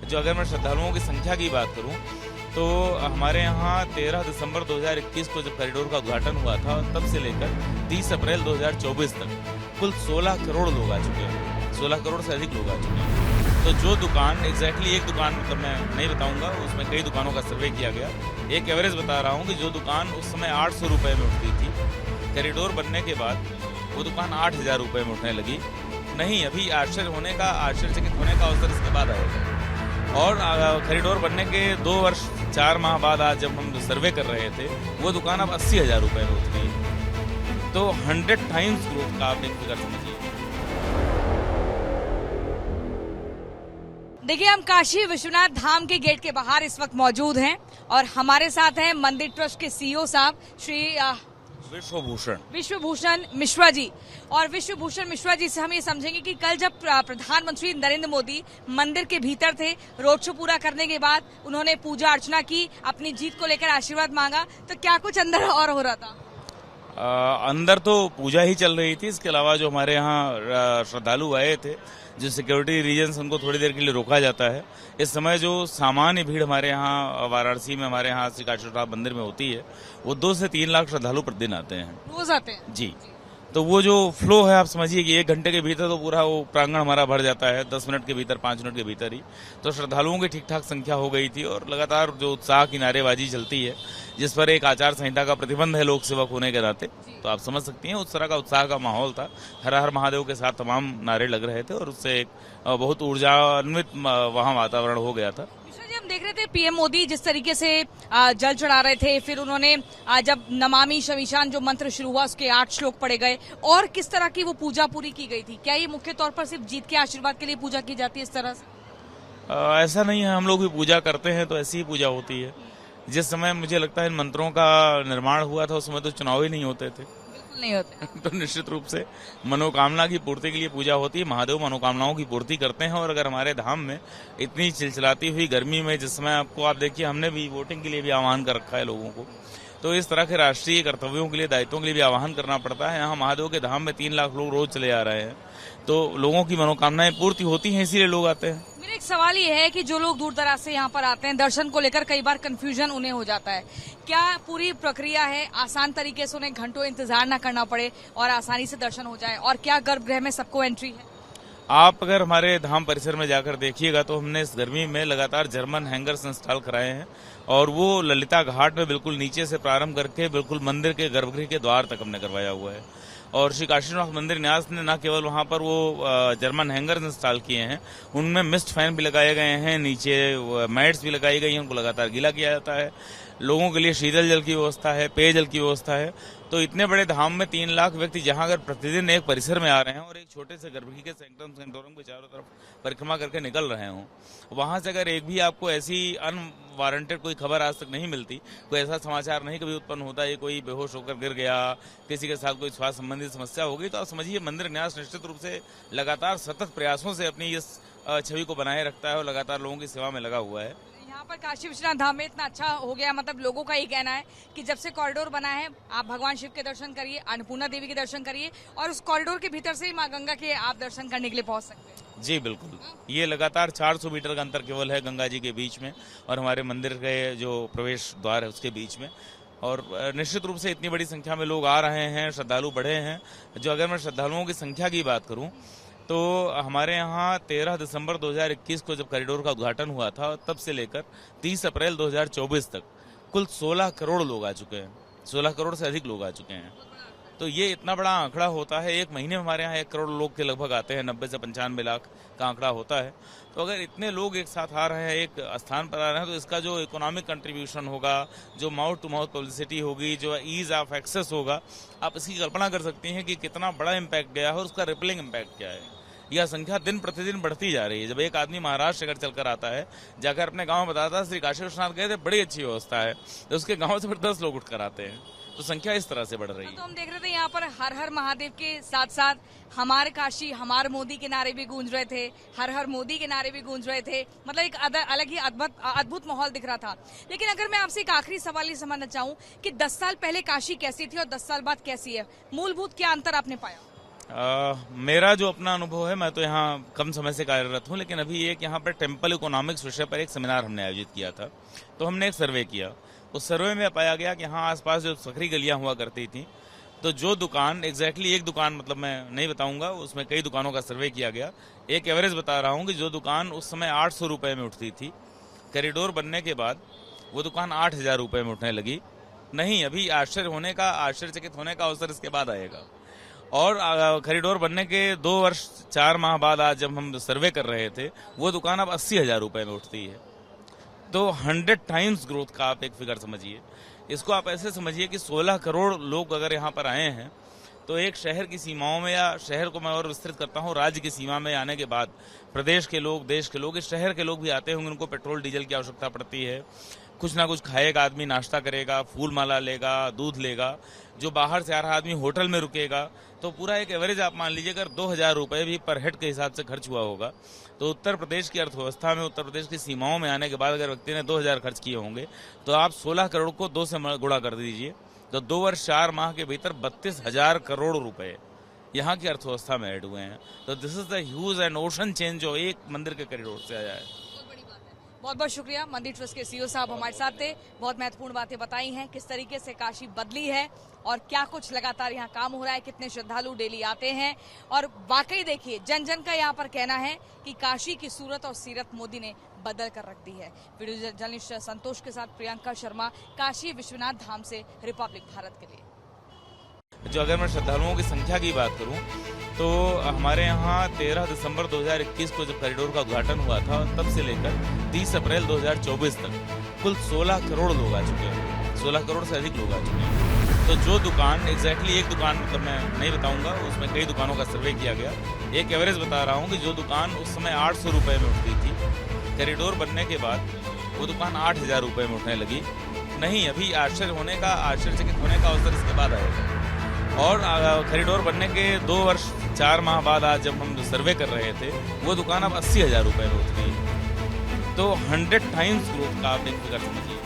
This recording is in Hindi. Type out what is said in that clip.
जो अगर मैं श्रद्धालुओं की संख्या की बात करूं तो हमारे यहाँ 13 दिसंबर 2021 को जब कॉरिडोर का उद्घाटन हुआ था, तब से लेकर 30 अप्रैल 2024 तक कुल 16 करोड़ लोग आ चुके हैं। 16 करोड़ से अधिक लोग आ चुके हैं। तो जो दुकान एग्जैक्टली एक दुकान मतलब मैं नहीं बताऊंगा, उसमें कई दुकानों का सर्वे किया गया। एक एवरेज बता रहा हूँ कि जो दुकान उस समय 800 रुपये में उठती थी, कॉरिडोर बनने के बाद वो दुकान 8,000 रुपये में उठने लगी। नहीं, अभी आश्चर्यचकित होने का अवसर इसके बाद आएगा। और कॉरिडोर बनने के 2 वर्ष 4 माह बाद आज जब हम सर्वे कर रहे थे, वो दुकान अब 80,000 रुपये में उठ गई। तो 100 टाइम्स ग्रोथ का आप एक फिगर समझिए। देखिए, हम काशी विश्वनाथ धाम के गेट के बाहर इस वक्त मौजूद हैं और हमारे साथ हैं मंदिर ट्रस्ट के सीईओ साहब श्री विश्वभूषण मिश्रा जी। और विश्वभूषण मिश्रा जी से हम ये समझेंगे कि कल जब प्रधानमंत्री नरेंद्र मोदी मंदिर के भीतर थे, रोड शो पूरा करने के बाद उन्होंने पूजा अर्चना की, अपनी जीत को लेकर आशीर्वाद मांगा, तो क्या कुछ अंदर और हो रहा था? अंदर तो पूजा ही चल रही थी। इसके अलावा जो हमारे यहाँ श्रद्धालु आए थे, जो सिक्योरिटी रीजन उनको थोड़ी देर के लिए रोका जाता है। इस समय जो सामान्य भीड़ हमारे यहाँ वाराणसी में हमारे यहाँ श्री काशी विश्वनाथ मंदिर में होती है, वो 2 से 3 लाख श्रद्धालु प्रतिदिन आते हैं। रोज आते हैं जी। तो वो जो फ्लो है, आप समझिए कि 1 घंटे के भीतर तो पूरा वो प्रांगण हमारा भर जाता है, 10 मिनट के भीतर, 5 मिनट के भीतर ही। तो श्रद्धालुओं की ठीक ठाक संख्या हो गई थी और लगातार जो उत्साह की नारेबाजी चलती है, जिस पर एक आचार संहिता का प्रतिबंध है लोक सेवक होने के नाते, तो आप समझ सकती हैं उस तरह का उत्साह का माहौल था। हर हर महादेव के साथ तमाम नारे लग रहे थे और उससे एक बहुत ऊर्जान्वित वहाँ वातावरण हो गया था। हम देख रहे थे पीएम मोदी जिस तरीके से जल चढ़ा रहे थे, फिर उन्होंने जब नमामि शमीशान जो मंत्र शुरू हुआ उसके 8 श्लोक पढ़े गए, और किस तरह की वो पूजा पूरी की गई थी। क्या ये मुख्य तौर पर सिर्फ जीत के आशीर्वाद के लिए पूजा की जाती है इस तरह से? ऐसा नहीं है, हम लोग भी पूजा करते हैं तो ऐसी ही पूजा होती है। जिस समय मुझे लगता है इन मंत्रों का निर्माण हुआ था, उस समय तो चुनाव ही नहीं होते थे, नहीं होते। तो निश्चित रूप से मनोकामना की पूर्ति के लिए पूजा होती है। महादेव मनोकामनाओं की पूर्ति करते हैं। और अगर हमारे धाम में इतनी चिलचिलाती हुई गर्मी में, जिस समय आप देखिए, हमने भी वोटिंग के लिए भी आह्वान कर रखा है लोगों को, तो इस तरह के राष्ट्रीय कर्तव्यों के लिए, दायित्वों के लिए भी आह्वान करना पड़ता है। यहाँ महादेव के धाम में 3 लाख लोग रोज चले आ रहे हैं, तो लोगों की मनोकामनाएं पूर्ति होती हैं, इसीलिए लोग आते हैं। मेरा एक सवाल ये है कि जो लोग दूर दराज से यहाँ पर आते हैं, दर्शन को लेकर कई बार कंफ्यूजन उन्हें हो जाता है। क्या पूरी प्रक्रिया है आसान तरीके से, उन्हें घंटों इंतजार न करना पड़े और आसानी से दर्शन हो जाए? और क्या गर्भगृह में सबको एंट्री है? आप अगर हमारे धाम परिसर में जाकर देखिएगा तो हमने इस गर्मी में लगातार जर्मन हैंगर्स इंस्टॉल कराए हैं और वो ललिता घाट में बिल्कुल नीचे से प्रारंभ करके बिल्कुल मंदिर के गर्भगृह के द्वार तक हमने करवाया हुआ है। और श्री काशी विश्वनाथ मंदिर न्यास ने न केवल वहां पर वो जर्मन हैंगर्स इंस्टॉल किए हैं, उनमें मिस्ट फैन भी लगाए गए हैं, नीचे मैट्स भी लगाई गई हैं, उनको लगातार गीला किया जाता है। लोगों के लिए शीतल जल की व्यवस्था है, पेयजल की व्यवस्था है। तो इतने बड़े धाम में 3 लाख व्यक्ति जहां अगर प्रतिदिन एक परिसर में आ रहे हैं और एक छोटे से गर्भगृह के सेंटोरम के चारों तरफ परिक्रमा करके निकल रहे हों, वहां से अगर एक भी आपको ऐसी अनवारंटेड कोई खबर आज तक नहीं मिलती, कोई ऐसा समाचार नहीं कभी उत्पन्न होता है कोई बेहोश होकर गिर गया, किसी के साथ कोई स्वास्थ्य संबंधी समस्या हो गई, तो आप समझिए मंदिर न्यास निश्चित रूप से लगातार सतत प्रयासों से अपनी इस छवि को बनाए रखता है और लगातार लोगों की सेवा में लगा हुआ है। यहाँ पर काशी विश्वनाथ धाम में इतना अच्छा हो गया, मतलब लोगों का ये कहना है कि जब से कॉरिडोर बना है, आप भगवान शिव के दर्शन करिए, अन्नपूर्णा देवी के दर्शन करिए, और उस कॉरिडोर के भीतर से ही माँ गंगा के आप दर्शन करने के लिए पहुँच सकते हैं। जी बिल्कुल, ये लगातार 400 मीटर का अंतर केवल है गंगा जी के बीच में और हमारे मंदिर के जो प्रवेश द्वार है उसके बीच में। और निश्चित रूप से इतनी बड़ी संख्या में लोग आ रहे हैं, श्रद्धालु बढ़े हैं। जो अगर मैं श्रद्धालुओं की संख्या की बात करूं तो हमारे यहाँ 13 दिसंबर 2021 को जब कॉरिडोर का उद्घाटन हुआ था, तब से लेकर 30 अप्रैल 2024 तक कुल 16 करोड़ लोग आ चुके हैं। 16 करोड़ से अधिक लोग आ चुके हैं। तो ये इतना बड़ा आंकड़ा होता है। एक महीने में हमारे यहाँ 1 करोड़ लोग के लगभग आते हैं, 90 से 95 लाख का आंकड़ा होता है। तो अगर इतने लोग एक साथ आ रहे हैं, एक स्थान पर आ रहे हैं, तो इसका जो इकोनॉमिक कंट्रीब्यूशन होगा, जो माउथ टू माउथ पब्लिसिटी होगी, जो ईज ऑफ एक्सेस होगा, आप इसकी कल्पना कर सकती हैं कि कितना बड़ा इम्पैक्ट गया है और उसका रिपलिंग इम्पैक्ट क्या है। यह संख्या दिन प्रतिदिन बढ़ती जा रही है। जब एक आदमी महाराष्ट्र अगर चलकर आता है, जाकर अपने गांव में बताता है श्री काशी विश्वनाथ गए थे, बड़ी अच्छी व्यवस्था है, तो उसके गांव से फिर 10 लोग उठकर आते हैं। तो संख्या इस तरह से बढ़ रही है। तो हम देख रहे थे यहाँ पर हर हर महादेव के साथ साथ हमारे काशी हमारे मोदी के नारे भी गूंज रहे थे, हर हर मोदी के नारे भी गूंज रहे थे। मतलब एक अलग ही अद्भुत माहौल दिख रहा था। लेकिन अगर मैं आपसे एक आखिरी सवाल ये समझना चाहूँ कि 10 साल पहले काशी कैसी थी और 10 साल बाद कैसी है, मूलभूत क्या अंतर आपने पाया? मेरा जो अपना अनुभव है, मैं तो यहाँ कम समय से कार्यरत हूँ, लेकिन अभी एक यहाँ पर टेम्पल इकोनॉमिक्स विषय पर एक सेमिनार हमने आयोजित किया था। तो हमने एक सर्वे किया। उस सर्वे में पाया गया कि यहाँ आसपास जो सकरी गलियाँ हुआ करती थी, तो जो दुकान एग्जैक्टली एक दुकान, मतलब मैं नहीं बताऊंगा, उसमें कई दुकानों का सर्वे किया गया। एक एवरेज बता रहा हूँ कि जो दुकान उस समय 800 रुपये में उठती थी, कॉरिडोर बनने के बाद वो दुकान 8,000 रुपये में उठने लगी। नहीं, अभी आश्चर्यचकित होने का अवसर इसके बाद आएगा। और कॉरिडोर बनने के 2 वर्ष 4 माह बाद आज जब हम सर्वे कर रहे थे, वो दुकान अब 80,000 रुपये में उठती है। तो 100 टाइम्स ग्रोथ का आप एक फिगर समझिए। इसको आप ऐसे समझिए कि 16 करोड़ लोग अगर यहाँ पर आए हैं, तो एक शहर की सीमाओं में, या शहर को मैं और विस्तृत करता हूँ, राज्य की सीमा में आने के बाद प्रदेश के लोग, देश के लोग, इस शहर के लोग भी आते होंगे। उनको पेट्रोल डीजल की आवश्यकता पड़ती है, कुछ ना कुछ खाएगा आदमी, नाश्ता करेगा, फूल माला लेगा, दूध लेगा। जो बाहर से आ रहा आदमी होटल में रुकेगा। तो पूरा एक एवरेज आप मान लीजिए, अगर 2,000 रुपये भी पर हेड के हिसाब से खर्च हुआ होगा, तो उत्तर प्रदेश की अर्थव्यवस्था में, उत्तर प्रदेश की सीमाओं में आने के बाद अगर व्यक्ति ने 2,000 खर्च किए होंगे, तो आप 16 करोड़ को 2 से गुणा कर दीजिए, तो 2 वर्ष 4 माह के भीतर 32,000 करोड़ रुपए यहाँ की अर्थव्यवस्था में ऐड हुए हैं। तो this is the huge and ocean change जो एक मंदिर के कॉरिडोर से आया है। बहुत बहुत शुक्रिया। मंदिर ट्रस्ट के सीईओ साहब हमारे साथ थे, बहुत महत्वपूर्ण बातें बताई हैं, किस तरीके से काशी बदली है और क्या कुछ लगातार यहाँ काम हो रहा है, कितने श्रद्धालु डेली आते हैं। और वाकई देखिए, जन जन का यहाँ पर कहना है कि काशी की सूरत और सीरत मोदी ने बदल कर रख दी है। वीडियो जर्नलिस्ट संतोष के साथ प्रियंका शर्मा, काशी विश्वनाथ धाम से, रिपब्लिक भारत के लिए। जो अगर मैं श्रद्धालुओं की संख्या की बात करूं, तो हमारे यहाँ 13 दिसंबर 2021 को जब कॉरिडोर का उद्घाटन हुआ था, तब से लेकर 30 अप्रैल 2024 तक कुल 16 करोड़ लोग आ चुके हैं। 16 करोड़ से अधिक लोग आ चुके हैं। तो जो दुकान एग्जैक्टली एक दुकान, मतलब मैं नहीं बताऊंगा, उसमें कई दुकानों का सर्वे किया गया। एक एवरेज बता रहा हूँ कि जो दुकान उस समय 800 रुपये में उठती थी, कॉरिडोर बनने के बाद वो दुकान 8,000 रुपये में उठने लगी। नहीं, अभी आश्चर्यचकित होने का अवसर इसके बाद आएगा। और कॉरिडोर बनने के 2 वर्ष 4 माह बाद आज जब हम सर्वे कर रहे थे, वो दुकान अब 80,000 रुपये में उठ गई। तो 100 टाइम्स ग्रोथ का आप एक फिगर समझिए।